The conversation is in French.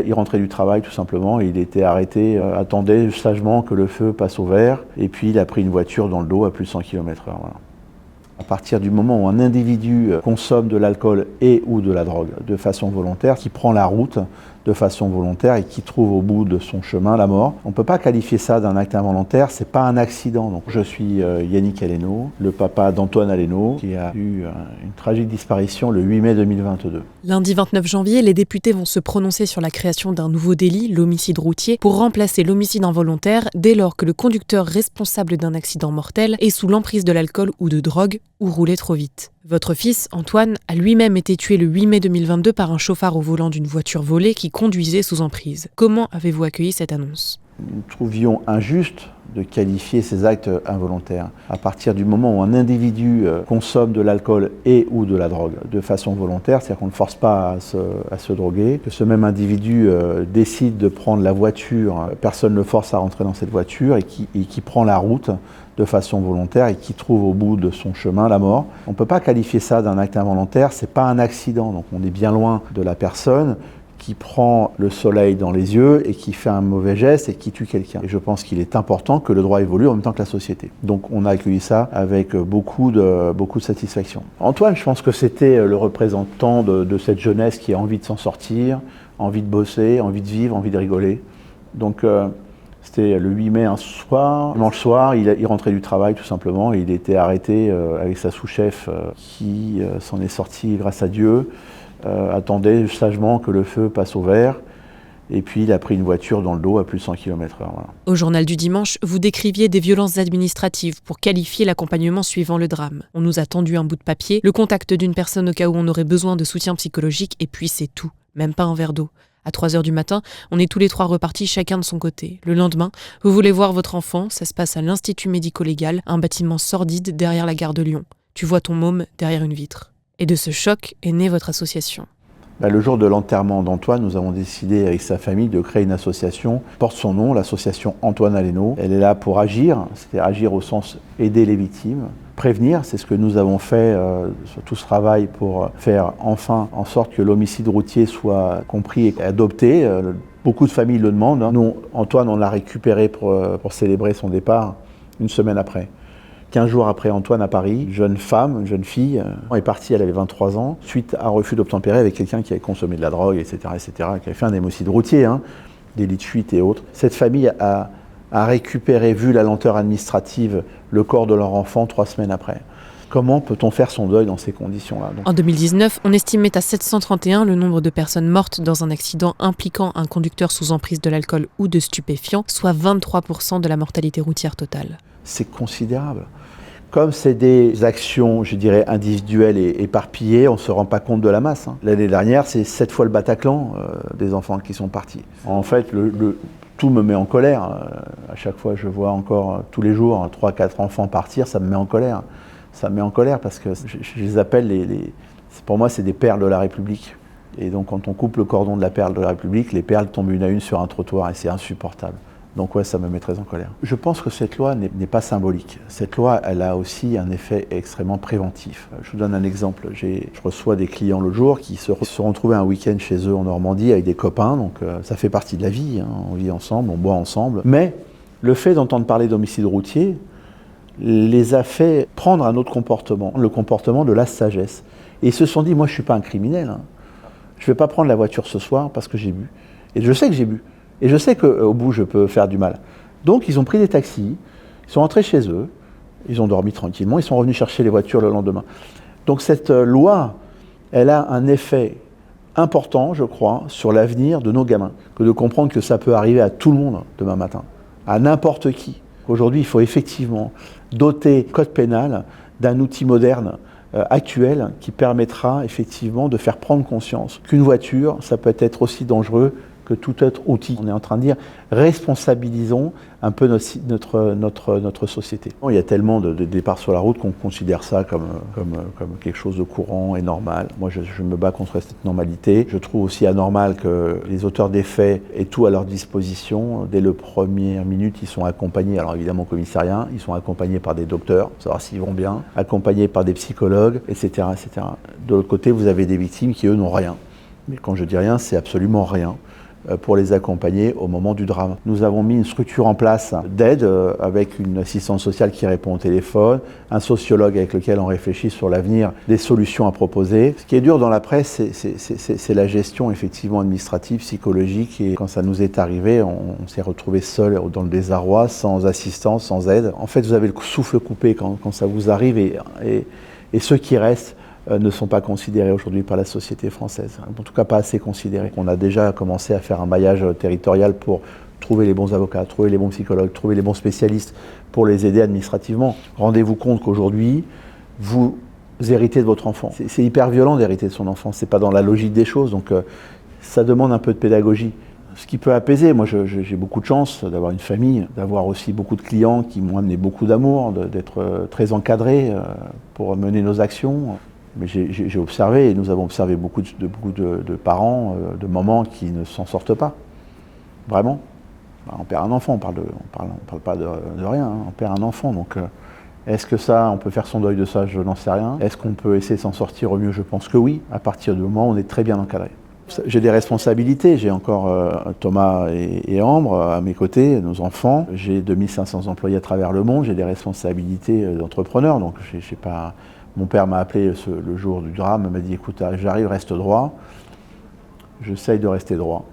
il rentrait du travail tout simplement, il était arrêté, attendait sagement que le feu passe au vert, et puis il a pris une voiture dans le dos à plus de 100 km/h. Voilà. À partir du moment où un individu consomme de l'alcool et ou de la drogue de façon volontaire, qui prend la route de façon volontaire et qui trouve au bout de son chemin la mort, on ne peut pas qualifier ça d'un acte involontaire, c'est pas un accident. Donc, je suis Yannick Aleno, le papa d'Antoine Aleno, qui a eu une tragique disparition le 8 mai 2022. Lundi 29 janvier, les députés vont se prononcer sur la création d'un nouveau délit, l'homicide routier, pour remplacer l'homicide involontaire dès lors que le conducteur responsable d'un accident mortel est sous l'emprise de l'alcool ou de drogue ou roulait trop vite. Votre fils, Antoine, a lui-même été tué le 8 mai 2022 par un chauffard au volant d'une voiture volée qui conduisait sous emprise. Comment avez-vous accueilli cette annonce ? Nous trouvions injuste de qualifier ces actes involontaires. À partir du moment où un individu consomme de l'alcool et ou de la drogue de façon volontaire, c'est-à-dire qu'on ne force pas à se droguer, que ce même individu décide de prendre la voiture, personne ne le force à rentrer dans cette voiture et qui prend la route de façon volontaire et qui trouve au bout de son chemin la mort. On ne peut pas qualifier ça d'un acte involontaire, c'est pas un accident, donc on est bien loin de la personne qui prend le soleil dans les yeux et qui fait un mauvais geste et qui tue quelqu'un. Et je pense qu'il est important que le droit évolue en même temps que la société. Donc on a accueilli ça avec beaucoup de satisfaction. Antoine, je pense que c'était le représentant de cette jeunesse qui a envie de s'en sortir, envie de bosser, envie de vivre, envie de rigoler. Donc c'était le 8 mai un soir. Dimanche soir, il rentrait du travail tout simplement et il était arrêté avec sa sous-chef qui s'en est sorti grâce à Dieu. Attendait sagement que le feu passe au vert, et puis il a pris une voiture dans le dos à plus de 100 km/h. Voilà. Au journal du dimanche, vous décriviez des violences administratives pour qualifier l'accompagnement suivant le drame. On nous a tendu un bout de papier, le contact d'une personne au cas où on aurait besoin de soutien psychologique, et puis c'est tout, même pas un verre d'eau. À 3h du matin, on est tous les trois repartis chacun de son côté. Le lendemain, vous voulez voir votre enfant, ça se passe à l'Institut médico-légal, un bâtiment sordide derrière la gare de Lyon. Tu vois ton môme derrière une vitre. Et de ce choc est née votre association. Le jour de l'enterrement d'Antoine, nous avons décidé avec sa famille de créer une association qui porte son nom, l'association Antoine Aleno. Elle est là pour agir, c'est-à-dire agir au sens aider les victimes, prévenir, c'est ce que nous avons fait sur tout ce travail pour faire enfin en sorte que l'homicide routier soit compris et adopté. Beaucoup de familles le demandent. Nous, Antoine, on l'a récupéré pour célébrer son départ une semaine après. 15 jours après Antoine à Paris, jeune femme, une jeune fille, est partie, elle avait 23 ans, suite à un refus d'obtempérer avec quelqu'un qui avait consommé de la drogue, etc., qui avait fait un homicide routier, délit de fuite et autres. Cette famille a récupéré, vu la lenteur administrative, le corps de leur enfant 3 semaines après. Comment peut-on faire son deuil dans ces conditions-là ? En 2019, on estimait à 731 le nombre de personnes mortes dans un accident impliquant un conducteur sous emprise de l'alcool ou de stupéfiants, soit 23% de la mortalité routière totale. C'est considérable. Comme c'est des actions, je dirais, individuelles et éparpillées, on ne se rend pas compte de la masse. L'année dernière, c'est 7 fois le Bataclan des enfants qui sont partis. En fait, tout me met en colère. À chaque fois, je vois encore tous les jours 3-4 enfants partir, ça me met en colère. Ça me met en colère parce que je les appelle, pour moi, c'est des perles de la République. Et donc, quand on coupe le cordon de la perle de la République, les perles tombent une à une sur un trottoir et c'est insupportable. Donc ouais, ça me met très en colère. Je pense que cette loi n'est pas symbolique. Cette loi, elle a aussi un effet extrêmement préventif. Je vous donne un exemple. Je reçois des clients l'autre jour qui se sont retrouvés un week-end chez eux en Normandie avec des copains. Donc ça fait partie de la vie. On vit ensemble, on boit ensemble. Mais le fait d'entendre parler d'homicide routier les a fait prendre un autre comportement, le comportement de la sagesse. Et ils se sont dit, moi je ne suis pas un criminel. Je ne vais pas prendre la voiture ce soir parce que j'ai bu. Et je sais que j'ai bu. Et je sais qu'au bout, je peux faire du mal. Donc, ils ont pris des taxis, ils sont rentrés chez eux, ils ont dormi tranquillement, ils sont revenus chercher les voitures le lendemain. Donc, cette loi, elle a un effet important, je crois, sur l'avenir de nos gamins, que de comprendre que ça peut arriver à tout le monde demain matin, à n'importe qui. Aujourd'hui, il faut effectivement doter le code pénal d'un outil moderne, actuel, qui permettra effectivement de faire prendre conscience qu'une voiture, ça peut être aussi dangereux que tout autre outil. On est en train de dire, responsabilisons un peu notre société. Il y a tellement de départs sur la route qu'on considère ça comme quelque chose de courant et normal. Moi, je me bats contre cette normalité. Je trouve aussi anormal que les auteurs des faits aient tout à leur disposition. Dès le première minute, ils sont accompagnés, alors évidemment au commissariat, ils sont accompagnés par des docteurs, pour savoir s'ils vont bien, accompagnés par des psychologues, etc., etc. De l'autre côté, vous avez des victimes qui, eux, n'ont rien. Mais quand je dis rien, c'est absolument rien. pour les accompagner au moment du drame. Nous avons mis une structure en place d'aide avec une assistante sociale qui répond au téléphone, un sociologue avec lequel on réfléchit sur l'avenir, des solutions à proposer. Ce qui est dur dans la presse, c'est la gestion effectivement administrative, psychologique, et quand ça nous est arrivé, on s'est retrouvé seul dans le désarroi, sans assistance, sans aide. En fait, vous avez le souffle coupé quand ça vous arrive, et ceux qui restent ne sont pas considérés aujourd'hui par la société française, en tout cas pas assez considérés. On a déjà commencé à faire un maillage territorial pour trouver les bons avocats, trouver les bons psychologues, trouver les bons spécialistes pour les aider administrativement. Rendez-vous compte qu'aujourd'hui, vous héritez de votre enfant. C'est hyper violent d'hériter de son enfant, c'est pas dans la logique des choses, donc ça demande un peu de pédagogie. Ce qui peut apaiser, moi j'ai beaucoup de chance d'avoir une famille, d'avoir aussi beaucoup de clients qui m'ont amené beaucoup d'amour, d'être très encadrés pour mener nos actions. Mais j'ai observé, et nous avons observé beaucoup de parents, de mamans qui ne s'en sortent pas. Vraiment. On perd un enfant, on parle pas de rien, hein. On perd un enfant. Donc est-ce que ça, on peut faire son deuil de ça? Je n'en sais rien. Est-ce qu'on peut essayer de s'en sortir au mieux? Je pense que oui, à partir du moment où on est très bien encadré. J'ai des responsabilités, j'ai encore Thomas et Ambre à mes côtés, nos enfants. J'ai 2500 employés à travers le monde, j'ai des responsabilités d'entrepreneur, donc j'ai pas... Mon père m'a appelé le jour du drame, m'a dit écoute, j'arrive, reste droit. J'essaye de rester droit.